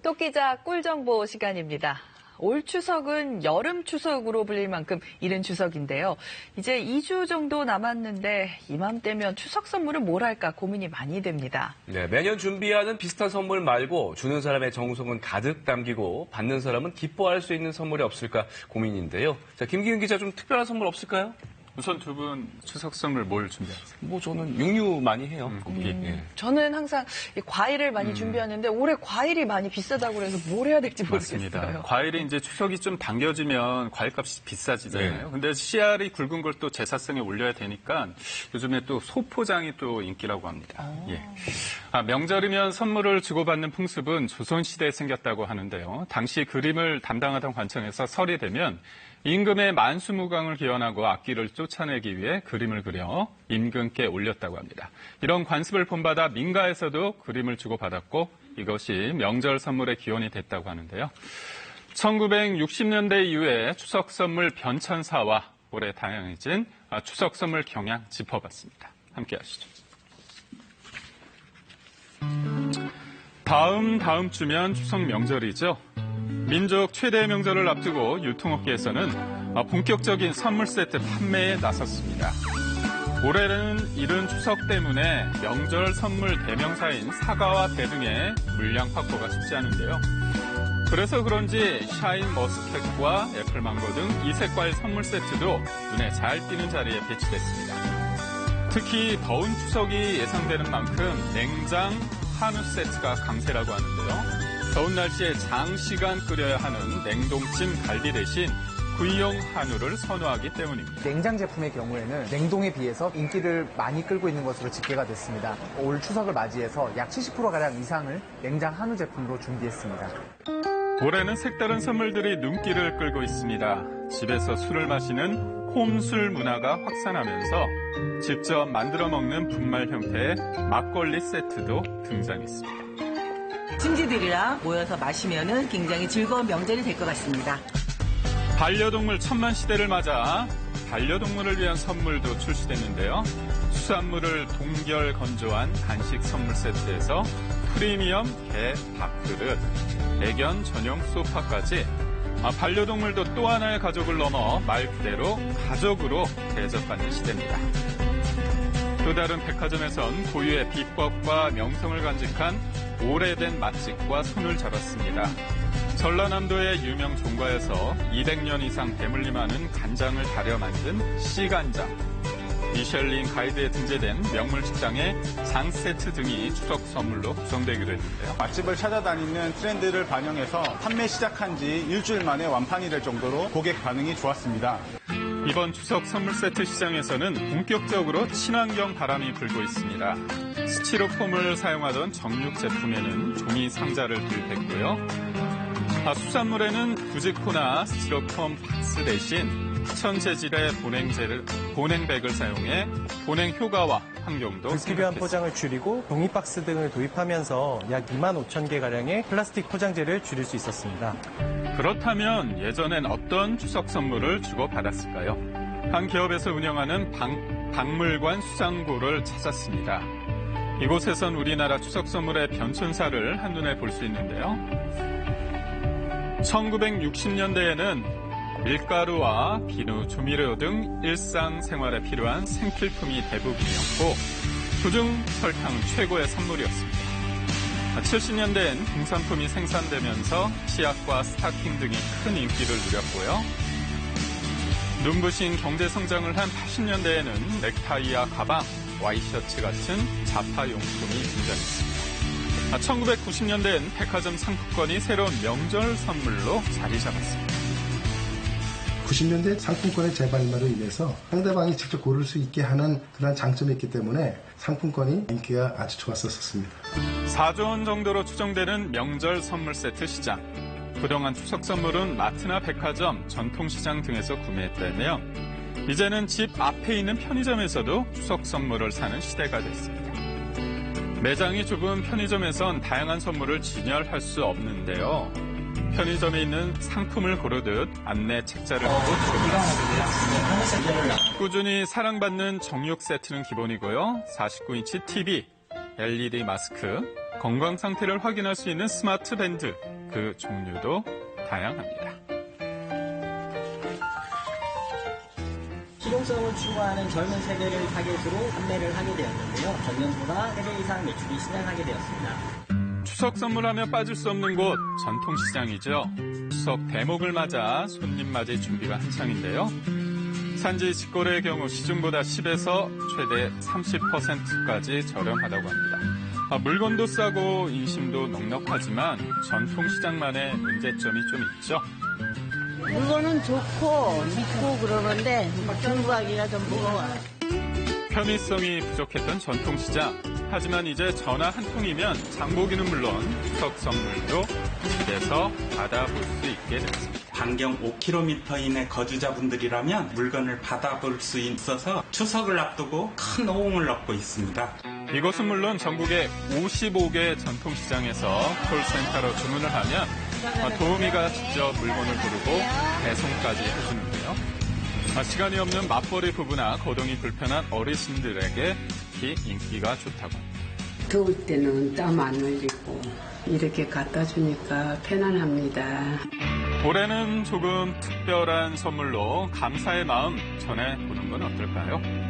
토끼자 꿀정보 시간입니다. 올 추석은 여름 추석으로 불릴 만큼 이른 추석인데요. 이제 2주 정도 남았는데 이맘때면 추석 선물은 뭘 할까 고민이 많이 됩니다. 네, 매년 준비하는 비슷한 선물 말고 주는 사람의 정성은 가득 담기고 받는 사람은 기뻐할 수 있는 선물이 없을까 고민인데요. 자, 김기훈 기자 좀 특별한 선물 없을까요? 우선 두 분 추석 선물 뭘 준비하세요? 저는 육류 많이 해요. 예. 저는 항상 과일을 많이 준비하는데 올해 과일이 많이 비싸다고 그래서 뭘 해야 될지 모르겠어요. 맞습니다. 과일이 이제 추석이 좀 당겨지면 과일값이 비싸지잖아요. 네. 근데 씨알이 굵은 걸 또 제사성에 올려야 되니까 요즘에 또 소포장이 또 인기라고 합니다. 예. 명절이면 선물을 주고받는 풍습은 조선시대에 생겼다고 하는데요. 당시 그림을 담당하던 관청에서 설이 되면 임금의 만수무강을 기원하고 악귀를 쫓아내기 위해 그림을 그려 임금께 올렸다고 합니다. 이런 관습을 본받아 민가에서도 그림을 주고받았고 이것이 명절 선물의 기원이 됐다고 하는데요. 1960년대 이후에 추석 선물 변천사와 올해 다양해진 추석 선물 경향 짚어봤습니다. 함께 하시죠. 다음 주면 추석 명절이죠. 민족 최대의 명절을 앞두고 유통업계에서는 본격적인 선물 세트 판매에 나섰습니다. 올해는 이른 추석 때문에 명절 선물 대명사인 사과와 배 등의 물량 확보가 쉽지 않은데요. 그래서 그런지 샤인 머스켓과 애플망고 등 이색 과일 선물 세트도 눈에 잘 띄는 자리에 배치됐습니다. 특히 더운 추석이 예상되는 만큼 냉장 한우 세트가 강세라고 하는데요. 더운 날씨에 장시간 끓여야 하는 냉동찜 갈비 대신 구이용 한우를 선호하기 때문입니다. 냉장 제품의 경우에는 냉동에 비해서 인기를 많이 끌고 있는 것으로 집계가 됐습니다. 올 추석을 맞이해서 약 70%가량 이상을 냉장 한우 제품으로 준비했습니다. 올해는 색다른 선물들이 눈길을 끌고 있습니다. 집에서 술을 마시는 홈술 문화가 확산하면서 직접 만들어 먹는 분말 형태의 막걸리 세트도 등장했습니다. 친지들이랑 모여서 마시면은 굉장히 즐거운 명절이 될 것 같습니다. 반려동물 천만 시대를 맞아 반려동물을 위한 선물도 출시됐는데요. 수산물을 동결 건조한 간식 선물 세트에서 프리미엄 개 밥그릇, 애견 전용 소파까지 반려동물도 또 하나의 가족을 넘어 말 그대로 가족으로 대접받는 시대입니다. 또 다른 백화점에선 고유의 비법과 명성을 간직한 오래된 맛집과 손을 잡았습니다. 전라남도의 유명 종과에서 200년 이상 대물림하는 간장을 달여 만든 씨간장, 미슐린 가이드에 등재된 명물 식당의 장 세트 등이 추석 선물로 구성되기로 했는데요. 맛집을 찾아다니는 트렌드를 반영해서 판매 시작한 지 일주일 만에 완판이 될 정도로 고객 반응이 좋았습니다. 이번 추석 선물 세트 시장에서는 본격적으로 친환경 바람이 불고 있습니다. 스티로폼을 사용하던 정육 제품에는 종이 상자를 도입했고요. 수산물에는 부직포나 스티로폼 박스 대신 천 재질의 보냉백을 사용해 보냉 효과와 환경도 불필요한 포장을 줄이고 종이 박스 등을 도입하면서 약 2만 5천 개가량의 플라스틱 포장재를 줄일 수 있었습니다. 그렇다면 예전엔 어떤 추석 선물을 주고받았을까요? 한 기업에서 운영하는 박물관 수장고를 찾았습니다. 이곳에선 우리나라 추석 선물의 변천사를 한눈에 볼 수 있는데요. 1960년대에는 밀가루와 비누, 조미료 등 일상생활에 필요한 생필품이 대부분이었고 그중 설탕은 최고의 선물이었습니다. 70년대엔 공산품이 생산되면서 치약과 스타킹 등이 큰 인기를 누렸고요. 눈부신 경제성장을 한 80년대에는 넥타이와 가방, 와이셔츠 같은 자파용품이 등장했습니다. 1990년대엔 백화점 상품권이 새로운 명절 선물로 자리 잡았습니다. 90년대 상품권의 재발매로 인해서 상대방이 직접 고를 수 있게 하는 그런 장점이 있기 때문에 상품권이 인기가 아주 좋았었습니다. 4조 원 정도로 추정되는 명절 선물 세트 시장. 그동안 추석 선물은 마트나 백화점, 전통시장 등에서 구매했다며 이제는 집 앞에 있는 편의점에서도 추석 선물을 사는 시대가 됐습니다. 매장이 좁은 편의점에선 다양한 선물을 진열할 수 없는데요. 편의점에 있는 상품을 고르듯 안내 책자를 보고 꾸준히 사랑받는 정육 세트는 기본이고요. 49인치 TV, LED 마스크, 건강 상태를 확인할 수 있는 스마트 밴드, 그 종류도 다양합니다. 실용성을 추구하는 젊은 세대를 타겟으로 판매를 하게 되었는데요. 전년보다 3배 이상 매출이 신장하게 되었습니다. 추석 선물하면 빠질 수 없는 곳, 전통시장이죠. 추석 대목을 맞아 손님 맞이 준비가 한창인데요. 산지 직거래의 경우 시중보다 10에서 최대 30%까지 저렴하다고 합니다. 물건도 싸고 인심도 넉넉하지만 전통시장만의 문제점이 좀 있죠. 물건은 좋고 믿고 그러는데 공부하기가 좀 무거워요. 편의성이 부족했던 전통시장. 하지만 이제 전화 한 통이면 장보기는 물론 추석 선물도 집에서 받아볼 수 있게 됐습니다. 반경 5km 이내 거주자분들이라면 물건을 받아볼 수 있어서 추석을 앞두고 큰 호응을 얻고 있습니다. 이곳은 물론 전국의 55개 전통시장에서 콜센터로 주문을 하면 도우미가 직접 물건을 고르고 배송까지 해주는데요. 시간이 없는 맞벌이 부부나 거동이 불편한 어르신들에게 특히 인기가 좋다고 합니다. 더울 때는 땀 안 흘리고 이렇게 갖다 주니까 편안합니다. 올해는 조금 특별한 선물로 감사의 마음 전해보는 건 어떨까요?